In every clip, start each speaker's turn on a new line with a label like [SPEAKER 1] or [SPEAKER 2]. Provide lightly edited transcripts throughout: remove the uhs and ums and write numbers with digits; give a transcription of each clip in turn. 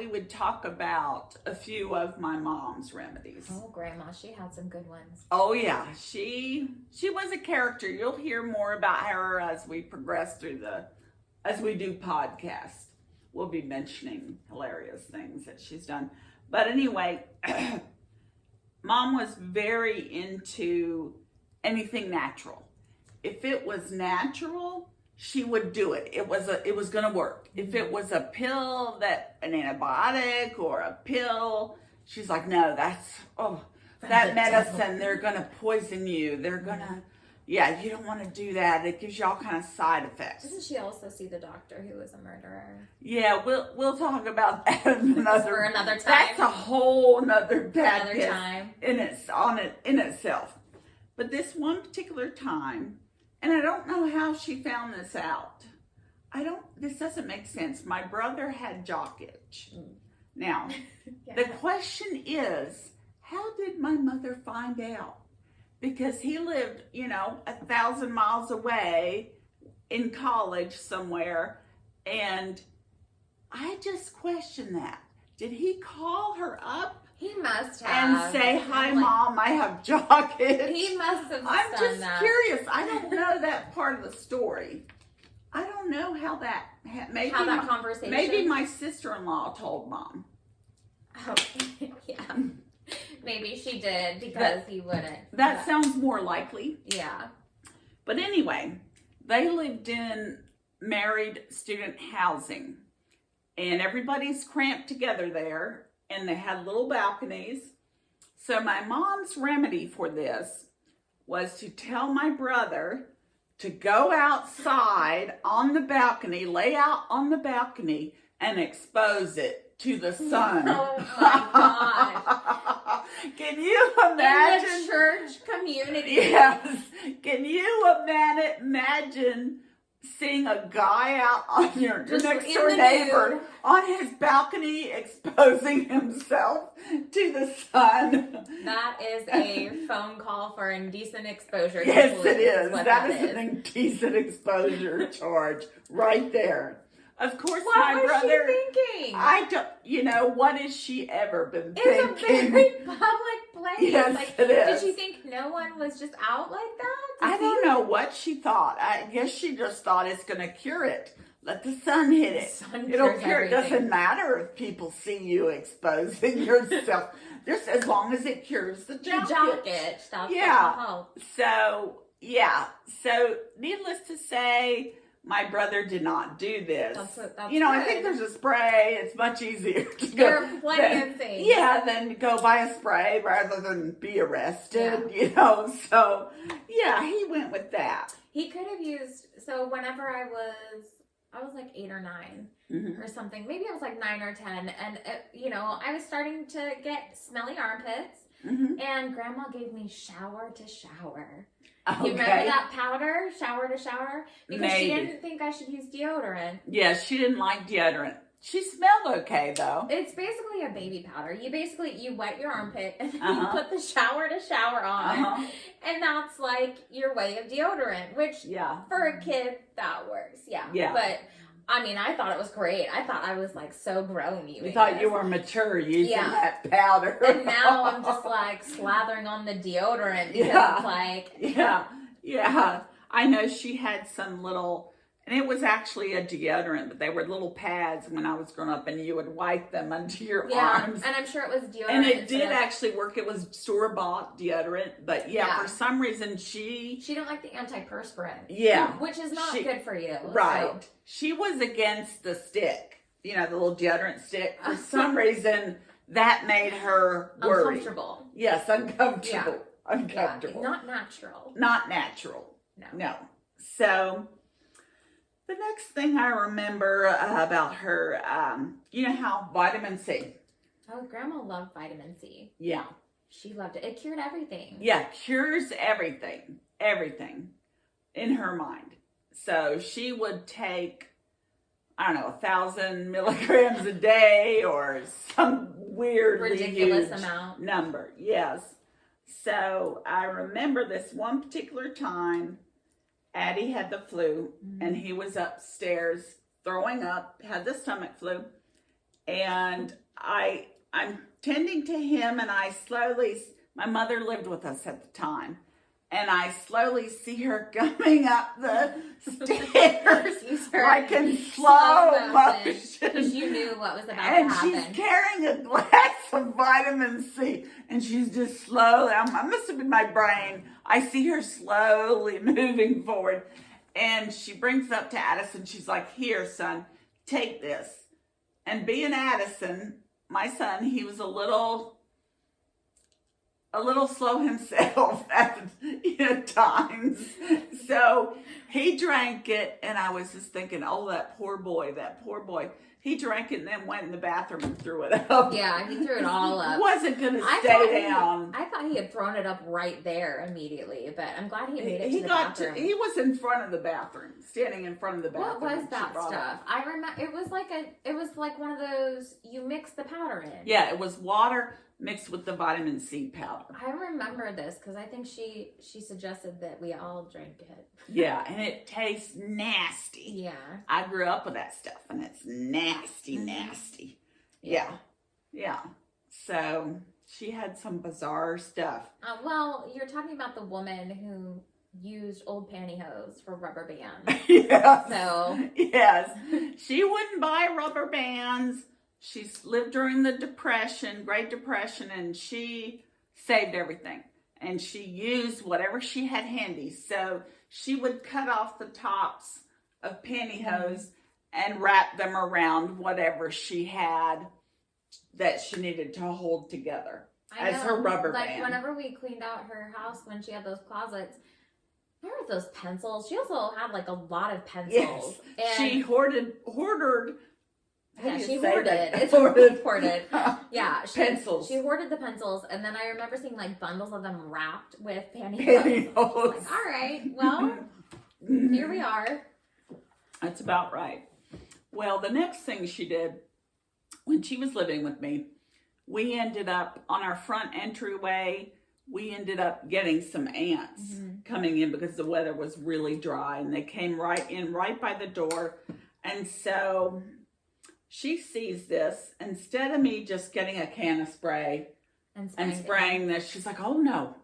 [SPEAKER 1] we would talk about a few of my mom's remedies.
[SPEAKER 2] Oh, Grandma, she had some good ones.
[SPEAKER 1] Oh yeah, she was a character. You'll hear more about her as we progress through as we do podcasts. We'll be mentioning hilarious things that she's done. But anyway, Mom was very into anything natural. If it was natural, she would do it. It was going to work. If it was a pill, an antibiotic or a pill, she's like, no, that medicine, they're going to poison you. They're going to, you don't want to do that. It gives you all kind of side effects.
[SPEAKER 2] Doesn't she also see the doctor who was a murderer?
[SPEAKER 1] Yeah, we'll talk about that for
[SPEAKER 2] another time.
[SPEAKER 1] That's a whole nother
[SPEAKER 2] time
[SPEAKER 1] in itself. But this one particular time, and I don't know how she found this out. This doesn't make sense. My brother had jock itch. Now, the question is, how did my mother find out? Because he lived, 1,000 miles away in college somewhere. And I just question that. Did he call her up?
[SPEAKER 2] He must have.
[SPEAKER 1] And say, hi, Mom, I have jock itch.
[SPEAKER 2] He must have
[SPEAKER 1] I'm
[SPEAKER 2] done
[SPEAKER 1] just
[SPEAKER 2] that.
[SPEAKER 1] curious. I don't know that part of the story. I don't know how that
[SPEAKER 2] conversation.
[SPEAKER 1] Maybe my sister-in-law told Mom.
[SPEAKER 2] Oh, yeah. Maybe she did because he wouldn't.
[SPEAKER 1] That sounds more likely.
[SPEAKER 2] Yeah.
[SPEAKER 1] But anyway, they lived in married student housing. And everybody's cramped together there. And they had little balconies. So my mom's remedy for this was to tell my brother to go outside on the balcony, lay out on the balcony, and expose it to the sun.
[SPEAKER 2] Oh my God.
[SPEAKER 1] Can you imagine?
[SPEAKER 2] In the church community.
[SPEAKER 1] Yes. Can you imagine seeing a guy out on your next door neighbor on his balcony exposing himself to the sun?
[SPEAKER 2] That is a phone call for indecent exposure.
[SPEAKER 1] Yes, it is. That is an indecent exposure charge right there. Of course, my brother.
[SPEAKER 2] What was she thinking?
[SPEAKER 1] I don't. What has she ever been
[SPEAKER 2] thinking? It's a very public place.
[SPEAKER 1] Yes, it is.
[SPEAKER 2] Did she think no one was just out like that?
[SPEAKER 1] I don't know what she thought. I guess she just thought it's going to cure it. Let the sun hit it. It'll cure it. Doesn't matter if people see you exposing yourself. Just as long as it cures the jock itch.
[SPEAKER 2] That's
[SPEAKER 1] So needless to say, my brother did not do this.
[SPEAKER 2] That's
[SPEAKER 1] I think there's a spray. It's much easier to go.
[SPEAKER 2] There are plenty of things.
[SPEAKER 1] Yeah, than go buy a spray rather than be arrested, So, he went with that.
[SPEAKER 2] He could have used, so whenever I was like 8 or 9 or something. Maybe I was like 9 or 10. And, I was starting to get smelly armpits. And Grandma gave me shower to shower. Okay. You remember that powder, shower to shower? Because she didn't think I should use deodorant.
[SPEAKER 1] Yes, she didn't like deodorant. She smelled okay, though.
[SPEAKER 2] It's basically a baby powder. You wet your armpit and then you put the shower to shower on. And that's like your way of deodorant, which for a kid, that works. Yeah. But I thought it was great. I thought I was like so grown. You
[SPEAKER 1] thought you were mature using that powder.
[SPEAKER 2] And now I'm just like slathering on the deodorant because it's like.
[SPEAKER 1] Yeah. I know she had some little, and it was actually a deodorant, but they were little pads when I was growing up, and you would wipe them under your arms.
[SPEAKER 2] And I'm sure it was deodorant.
[SPEAKER 1] And it did actually work. It was store-bought deodorant, but for some reason she
[SPEAKER 2] didn't like the antiperspirant.
[SPEAKER 1] Yeah.
[SPEAKER 2] Which is not good for you.
[SPEAKER 1] Right.
[SPEAKER 2] So.
[SPEAKER 1] She was against the stick, the little deodorant stick. For some reason, that made her worry.
[SPEAKER 2] Uncomfortable.
[SPEAKER 1] Yes, uncomfortable.
[SPEAKER 2] Yeah.
[SPEAKER 1] Uncomfortable.
[SPEAKER 2] Not natural.
[SPEAKER 1] Not natural. No. So, the next thing I remember about her, how vitamin C.
[SPEAKER 2] Oh, Grandma loved vitamin C.
[SPEAKER 1] Yeah.
[SPEAKER 2] She loved it. It cured everything.
[SPEAKER 1] Yeah, cures everything. Everything in her mind. So she would take, 1,000 milligrams a day or some weirdly
[SPEAKER 2] ridiculous
[SPEAKER 1] huge
[SPEAKER 2] amount
[SPEAKER 1] number. Yes. So I remember this one particular time, Addie had the flu and he was upstairs throwing up, had the stomach flu, And I'm tending to him, and my mother lived with us at the time, and I slowly see her coming up the stairs like in slow motion.
[SPEAKER 2] Because you knew what was about to
[SPEAKER 1] And
[SPEAKER 2] happen.
[SPEAKER 1] she's carrying a glass of vitamin C, and she's just slowly, I must have been my brain. I see her slowly moving forward, and she brings up to Addison. She's like, "Here, son, take this." And being Addison, my son, he was a little slow himself at times. So he drank it, and I was just thinking, oh, that poor boy. He drank it and then went in the bathroom and threw it up.
[SPEAKER 2] Yeah, he threw it all up.
[SPEAKER 1] Wasn't going to stay down.
[SPEAKER 2] I thought he had thrown it up right there immediately, but I'm glad he made it to the bathroom.
[SPEAKER 1] He was in front of the bathroom, standing in front of the bathroom.
[SPEAKER 2] What was that stuff? I remember it was like one of those, you mix the powder in.
[SPEAKER 1] Yeah, it was water mixed with the vitamin C powder.
[SPEAKER 2] I remember this because I think she suggested that we all drink it.
[SPEAKER 1] Yeah, and it tastes nasty.
[SPEAKER 2] Yeah.
[SPEAKER 1] I grew up with that stuff, and it's nasty, nasty. Yeah. So she had some bizarre stuff.
[SPEAKER 2] Well, you're talking about the woman who used old pantyhose for rubber bands.
[SPEAKER 1] Yes.
[SPEAKER 2] So.
[SPEAKER 1] Yes. She wouldn't buy rubber bands. She lived during the Great Depression, and she saved everything. And she used whatever she had handy. So she would cut off the tops of pantyhose and wrap them around whatever she had that she needed to hold together as her rubber band.
[SPEAKER 2] Like whenever we cleaned out her house when she had those clousets, remember those pencils? She also had like a lot of pencils.
[SPEAKER 1] Yes.
[SPEAKER 2] And
[SPEAKER 1] she hoarded.
[SPEAKER 2] Yeah, she hoarded. It's hoarded. Yeah,
[SPEAKER 1] pencils.
[SPEAKER 2] She hoarded the pencils, and then I remember seeing like bundles of them wrapped with pantyhose. Like, all right, well, here we are.
[SPEAKER 1] That's about right. Well, the next thing she did when she was living with me, we ended up on our front entryway. We ended up getting some ants coming in because the weather was really dry, and they came right in, right by the door, and so. She sees this. Instead of me just getting a can of spray and spraying this, she's like, "Oh no,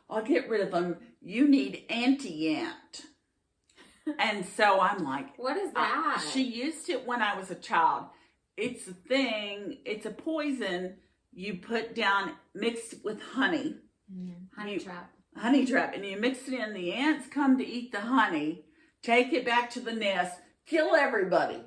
[SPEAKER 1] I'll get rid of them. You need anti-ant." And so I'm like,
[SPEAKER 2] "What is that?"
[SPEAKER 1] She used it when I was a child. It's a thing. It's a poison you put down mixed with honey.
[SPEAKER 2] Honey trap.
[SPEAKER 1] Honey trap, and you mix it in. The ants come to eat the honey. Take it back to the nest. Kill everybody.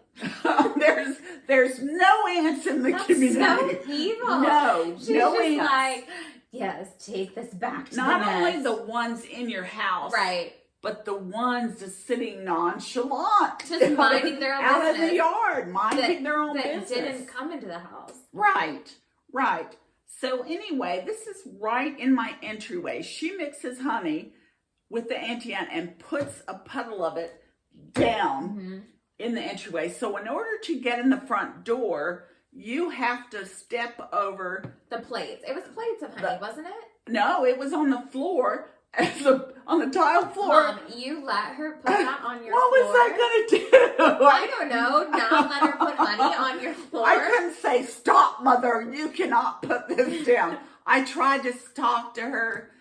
[SPEAKER 1] There's no ants in the community.
[SPEAKER 2] So evil.
[SPEAKER 1] No,
[SPEAKER 2] She's
[SPEAKER 1] no
[SPEAKER 2] just
[SPEAKER 1] ants.
[SPEAKER 2] Like, yes, take this back to
[SPEAKER 1] Not
[SPEAKER 2] the nest.
[SPEAKER 1] only the ones in your house,
[SPEAKER 2] right,
[SPEAKER 1] but the ones just sitting nonchalant,
[SPEAKER 2] just minding their own
[SPEAKER 1] out
[SPEAKER 2] business.
[SPEAKER 1] of the yard, minding their own business.
[SPEAKER 2] That didn't come into the house.
[SPEAKER 1] Right. So anyway, this is right in my entryway. She mixes honey with the anti-ant and puts a puddle of it down in the entryway. So in order to get in the front door, you have to step over
[SPEAKER 2] the plates. It was plates of honey, wasn't it?
[SPEAKER 1] No, it was on the floor, on the tile floor.
[SPEAKER 2] Mom, you let her put that on your
[SPEAKER 1] floor. What was I going to do?
[SPEAKER 2] I don't know. Not let her put honey on your floor.
[SPEAKER 1] I couldn't say, "Stop, Mother. You cannot put this down." I tried to talk to her.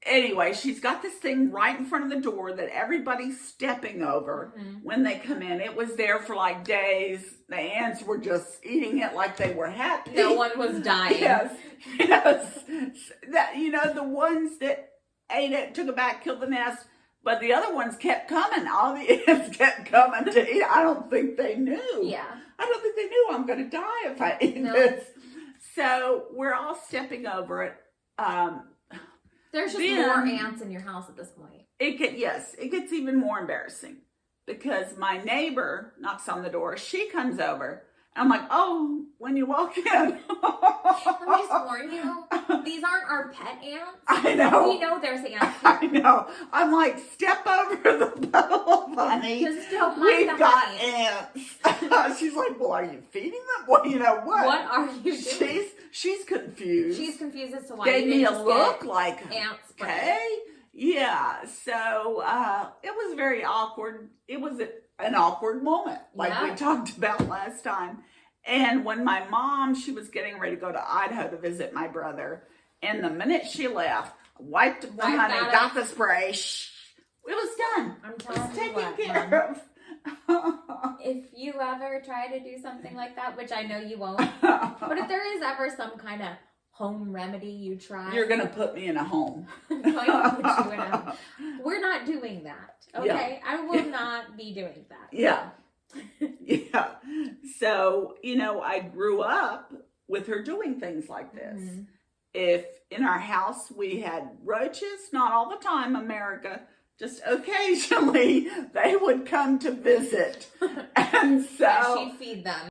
[SPEAKER 1] Anyway, she's got this thing right in front of the door that everybody's stepping over when they come in. It was there for like days. The ants were just eating it like they were happy.
[SPEAKER 2] No one was dying.
[SPEAKER 1] Yes. The ones that ate it, took it back, killed the nest, but the other ones kept coming. All the ants kept coming to eat. I don't think they knew.
[SPEAKER 2] Yeah.
[SPEAKER 1] I don't think they knew I'm going to die if I eat this. So we're all stepping over it.
[SPEAKER 2] There's just more ants in your house at this point.
[SPEAKER 1] It gets even more embarrassing because my neighbor knocks on the door. She comes over. And I'm like, "Oh, when you walk in."
[SPEAKER 2] Let me just warn you, these aren't our pet ants.
[SPEAKER 1] I know.
[SPEAKER 2] We know there's ants here.
[SPEAKER 1] I know. I'm like, "Step over the puddle of honey.
[SPEAKER 2] Just don't mind
[SPEAKER 1] We've got ants." She's like, "Well, are you feeding them? Well, you know what?
[SPEAKER 2] What are you doing?"
[SPEAKER 1] She's confused.
[SPEAKER 2] She's confused as to why
[SPEAKER 1] Gave
[SPEAKER 2] you
[SPEAKER 1] me a
[SPEAKER 2] just
[SPEAKER 1] look like,
[SPEAKER 2] ant spray.
[SPEAKER 1] Okay. Yeah. So it was very awkward. It was an awkward moment, like we talked about last time. And when my mom, she was getting ready to go to Idaho to visit my brother, and the minute she left, wiped the honey, got the spray, it was done.
[SPEAKER 2] I'm telling you
[SPEAKER 1] taken
[SPEAKER 2] what,
[SPEAKER 1] care of.
[SPEAKER 2] If you ever try to do something like that, which I know you won't, but if there is ever some kind of home remedy you try,
[SPEAKER 1] you're gonna put me in a home.
[SPEAKER 2] I'm going to put you in a home. We're not doing that. Okay, I will not be doing that.
[SPEAKER 1] Yeah. Yeah. So, I grew up with her doing things like this. Mm-hmm. If in our house we had roaches, not all the time, America, just occasionally they would come to visit. And so
[SPEAKER 2] she'd feed them.